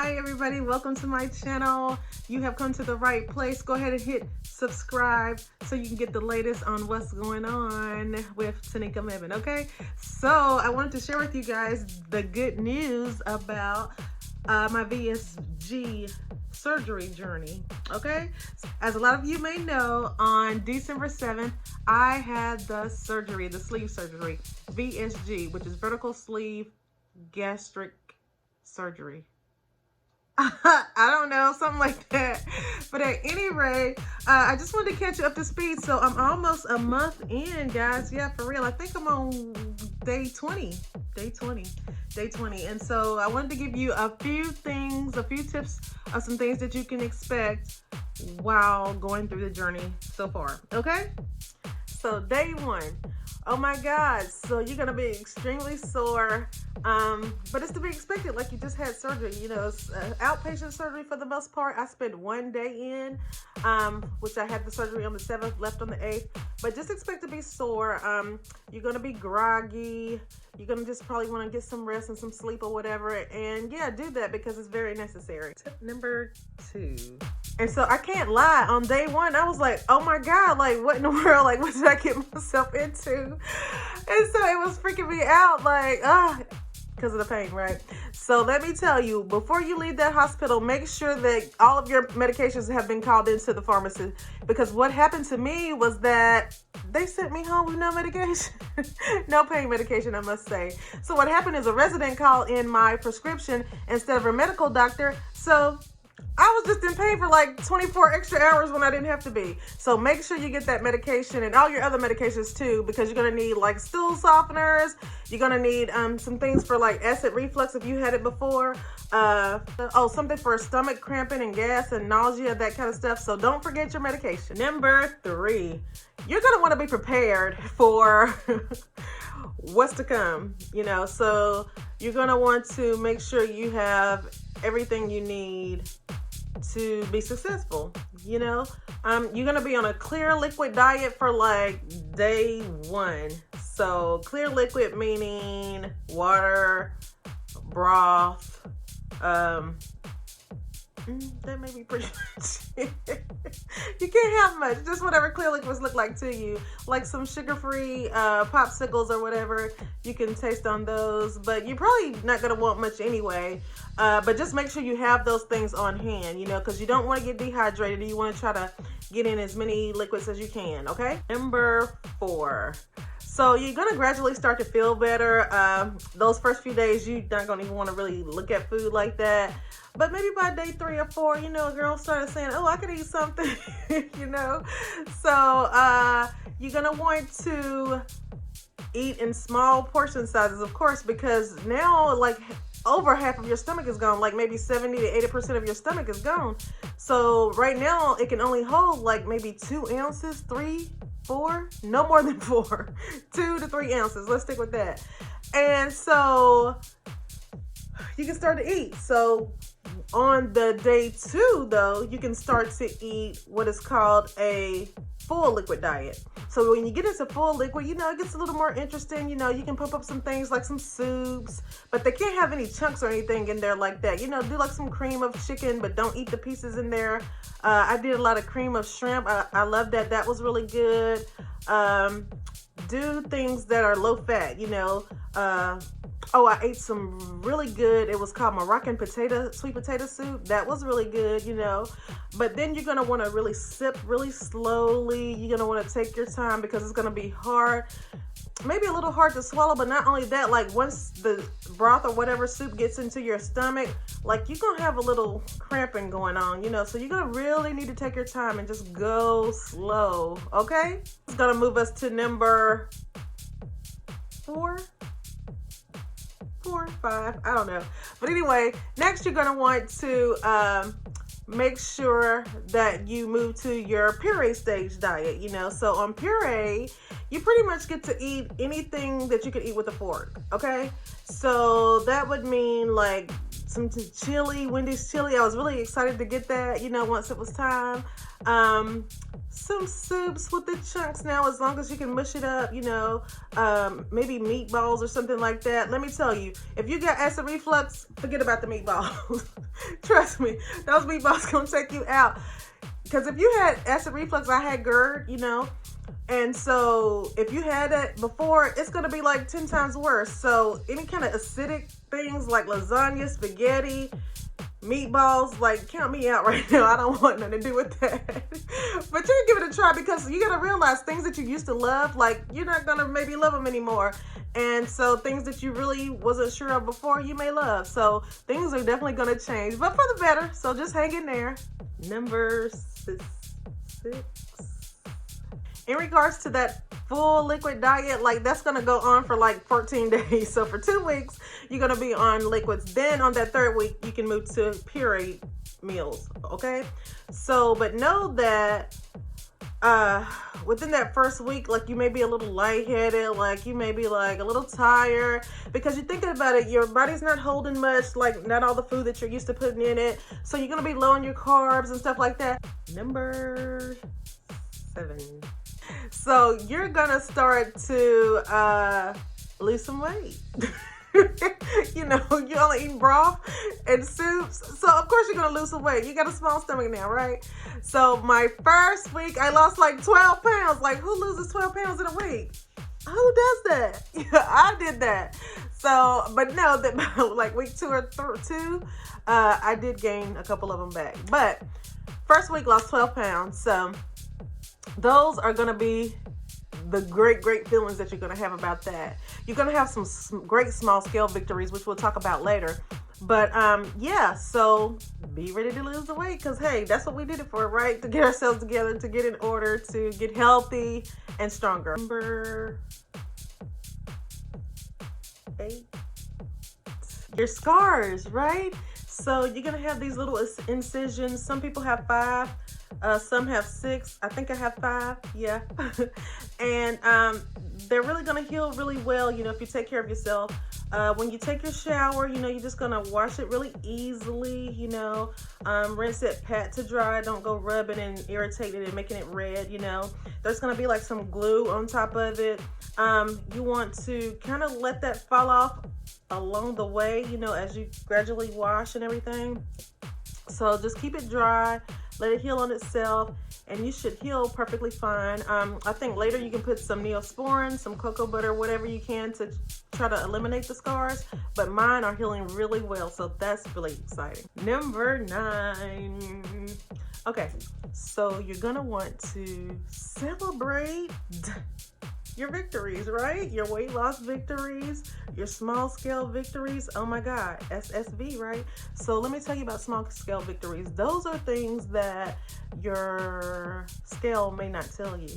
Hi everybody, welcome to my channel. You have come to the right place. Go ahead and hit subscribe so you can get the latest on what's going on with TekaBella, okay? So I wanted to share with you guys the good news about my VSG surgery journey, okay? As a lot of you may know, on December 7th, I had the surgery, the sleeve surgery, VSG, which is vertical sleeve gastric surgery. I don't know, something like that. But at any rate, I just wanted to catch you up to speed. So I'm almost a month in, guys. Yeah, for real. I think I'm on day 20. And so I wanted to give you a few things, a few tips of some things that you can expect while going through the journey so far. Okay? So day one. Oh my God. So you're going to be extremely sore. But it's to be expected, like you just had surgery. You know, it's outpatient surgery for the most part. I spent one day in, which I had the surgery on the 7th, left on the 8th. But just expect to be sore. You're going to be groggy. You're going to just probably want to get some rest and some sleep or whatever. And yeah, do that because it's very necessary. Tip number 2. And so I can't lie, on day one, I was like, oh my God, like what in the world? Like what did I get myself into? And so it was freaking me out, like, because of the pain, right? So let me tell you, before you leave that hospital, make sure that all of your medications have been called into the pharmacy, because what happened to me was that they sent me home with no medication. No pain medication, I must say. So what happened is a resident called in my prescription instead of a medical doctor. So I was just in pain for like 24 extra hours when I didn't have to be. So make sure you get that medication and all your other medications too, because you're going to need like stool softeners. You're going to need some things for like acid reflux if you had it before. Something for stomach cramping and gas and nausea, that kind of stuff. So don't forget your medication. Number 3, you're going to want to be prepared for what's to come, you know. So you're going to want to make sure you have everything you need to be successful, you know. You're gonna be on a clear liquid diet for like day 1. So clear liquid meaning water, broth, that may be pretty much it. You can't have much, just whatever clear liquids look like to you, like some sugar-free popsicles or whatever. You can taste on those, but you're probably not gonna want much anyway. But just make sure you have those things on hand, you know, because you don't want to get dehydrated. You want to try to get in as many liquids as you can, okay? Number 4. So you're going to gradually start to feel better. Those first few days, you're not going to even want to really look at food like that. But maybe by day 3 or 4, you know, a girl started saying, oh, I could eat something, you know? So you're going to want to eat in small portion sizes, of course, because now, like, over half of your stomach is gone, like maybe 70 to 80% of your stomach is gone. So right now it can only hold like maybe 2 ounces, 3, 4, no more than 4, 2 to 3 ounces. Let's stick with that. And so you can start to eat. So on the day 2 though, you can start to eat what is called a full liquid diet. So when you get into full liquid, you know, it gets a little more interesting. You know, you can pump up some things like some soups, but they can't have any chunks or anything in there like that. You know, do like some cream of chicken, but don't eat the pieces in there. I did a lot of cream of shrimp. I love that. That was really good. Do things that are low fat, you know. I ate some really good, it was called Moroccan sweet potato soup. That was really good, you know. But then you're going to want to really sip really slowly. You're going to want to take your time because it's going to be hard. Maybe a little hard to swallow, but not only that, like once the broth or whatever soup gets into your stomach, like you're going to have a little cramping going on, you know. So you're going to really need to take your time and just go slow, okay? It's going to move us to number 4. 4, 5, I don't know. But anyway, next you're going to want to make sure that you move to your puree stage diet, you know. So on puree, you pretty much get to eat anything that you could eat with a fork, okay? So that would mean like some chili, Wendy's chili. I was really excited to get that, once it was time. Some soups with the chunks now, as long as you can mush it up, maybe meatballs or something like that. Let me tell you, if you got acid reflux, forget about the meatballs. Trust me, those meatballs gonna take you out. Because if you had acid reflux, I had GERD, and so if you had that before, it's going to be like 10 times worse. So any kind of acidic things like lasagna, spaghetti, meatballs, like count me out right now. I don't want nothing to do with that. But you can give it a try, because you got to realize things that you used to love, like you're not going to maybe love them anymore. And so things that you really wasn't sure of before, you may love. So things are definitely going to change, but for the better. So just hang in there. Number 6. In regards to that full liquid diet, like that's going to go on for like 14 days. So for 2 weeks, you're going to be on liquids. Then on that 3rd week, you can move to pureed meals. Okay. So, but know that within that 1st week, like you may be a little lightheaded, like you may be like a little tired, because you're thinking about it, your body's not holding much, like not all the food that you're used to putting in it. So you're going to be low on your carbs and stuff like that. Number 7. So you're gonna start to lose some weight. You only eat broth and soups, so of course you're gonna lose some weight. You got a small stomach now, right? So my 1st week, I lost like 12 pounds. Like, who loses 12 pounds in a week? Who does that? I did that. So, but no, that like week 2 or 2, I did gain a couple of them back. But 1st week lost 12 pounds. So those are going to be the great feelings that you're going to have about that. You're going to have some great small scale victories, which we'll talk about later. But yeah, so be ready to lose the weight, because hey, that's what we did it for, right? To get ourselves together, to get in order, to get healthy and stronger. Number 8, your scars, right? So you're going to have these little incisions. Some people have 5. Some have 6. I think I have 5. Yeah. And they're really going to heal really well, if you take care of yourself. When you take your shower, you're just going to wash it really easily, rinse it, pat to dry. Don't go rubbing and irritating it and making it red, There's going to be like some glue on top of it. You want to kind of let that fall off along the way, as you gradually wash and everything. So just keep it dry, let it heal on itself, and you should heal perfectly fine. I think later you can put some Neosporin, some cocoa butter, whatever you can to try to eliminate the scars, but mine are healing really well, so that's really exciting. Number 9. Okay, so you're gonna want to celebrate your victories, right? Your weight loss victories, your small scale victories. Oh my God, SSV, right? So let me tell you about small scale victories. Those are things that your scale may not tell you.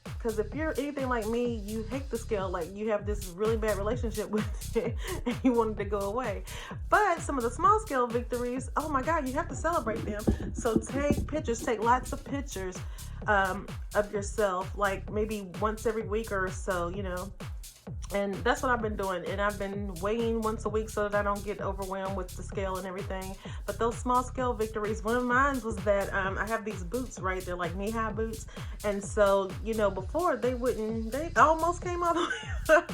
Because if you're anything like me, you hate the scale, like you have this really bad relationship with it and you want it to go away. But some of the small scale victories, oh my God, you have to celebrate them. So take pictures, take lots of pictures of yourself, like maybe once every week or so, And that's what I've been doing. And I've been weighing once a week so that I don't get overwhelmed with the scale and everything. But those small scale victories, one of mine was that I have these boots, right? They're like knee-high boots. And so, before they almost came all the way up,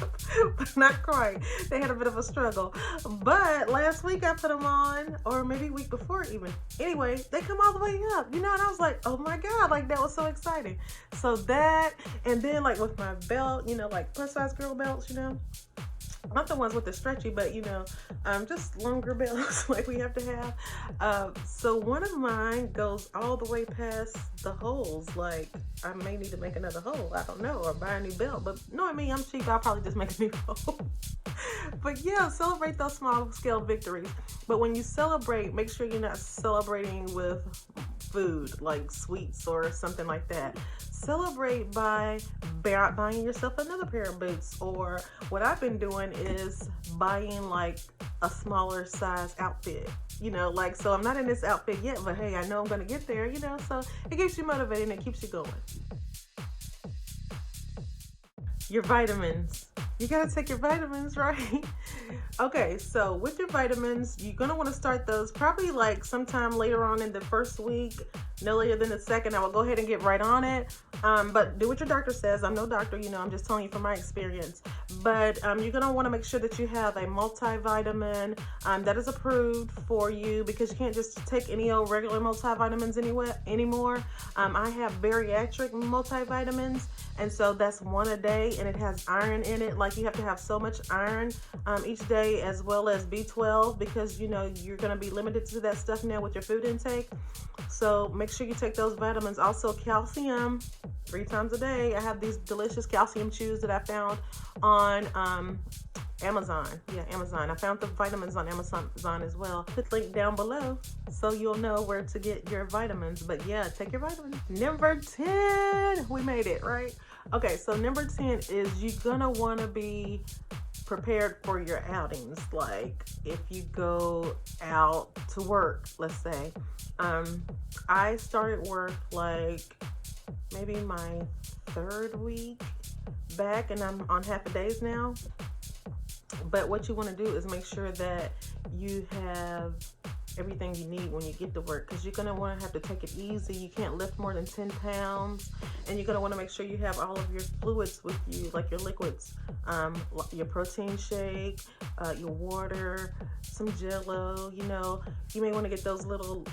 but not quite. They had a bit of a struggle. But last week I put them on, or maybe week before even. Anyway, they come all the way up, and I was like, oh my God, like that was so exciting. So that, and then like with my belt, like plus size girl belts, not the ones with the stretchy, but just longer belts like we have to have. So one of mine goes all the way past the holes. Like I may need to make another hole, I don't know, or buy a new belt. But knowing me, I'm cheap, I'll probably just make a new hole. But yeah, celebrate those small scale victories. But when you celebrate, make sure you're not celebrating with food like sweets or something like that. Celebrate by buying yourself another pair of boots, or what I've been doing is buying like a smaller size outfit, like, so I'm not in this outfit yet, but hey, I know I'm going to get there, so it keeps you motivated and it keeps you going. Your vitamins. You gotta take your vitamins, right? Okay, so with your vitamins, you're gonna want to start those probably like sometime later on in the first week, no later than the second. I will go ahead and get right on it. But do what your doctor says. I'm no doctor, I'm just telling you from my experience. But you're gonna want to make sure that you have a multivitamin that is approved for you, because you can't just take any old regular multivitamins anymore. I have bariatric multivitamins, and so that's one a day, and it has iron in it. Like, you have to have so much iron each day, as well as B12, because you're going to be limited to that stuff now with your food intake. So make sure you take those vitamins. Also calcium 3 times a day. I have these delicious calcium chews that I found on Amazon. Yeah, Amazon. I found the vitamins on Amazon as well. Put the link down below so you'll know where to get your vitamins. But yeah, take your vitamins. Number 10. We made it, right? Okay, so number 10 is you're gonna want to be prepared for your outings. Like, if you go out to work, let's say. I started work like maybe my 3rd week back, and I'm on half a days now. But what you want to do is make sure that you have everything you need when you get to work, because you're going to want to have to take it easy. You can't lift more than 10 pounds, and you're going to want to make sure you have all of your fluids with you, like your liquids, your protein shake, your water, some Jello. You may want to get those little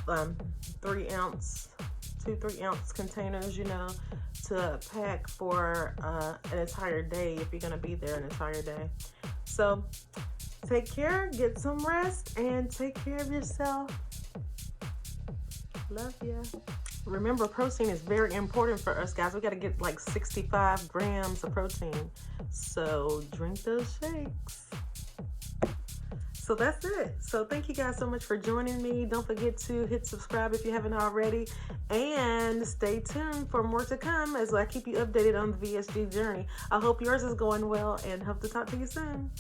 3-ounce containers, to pack for an entire day, if you're going to be there an entire day. So take care, get some rest, and take care of yourself. Love ya. Remember, protein is very important for us, guys. We got to get like 65 grams of protein. So drink those shakes. So that's it. So thank you guys so much for joining me. Don't forget to hit subscribe if you haven't already. And stay tuned for more to come as I keep you updated on the VSG journey. I hope yours is going well, and hope to talk to you soon.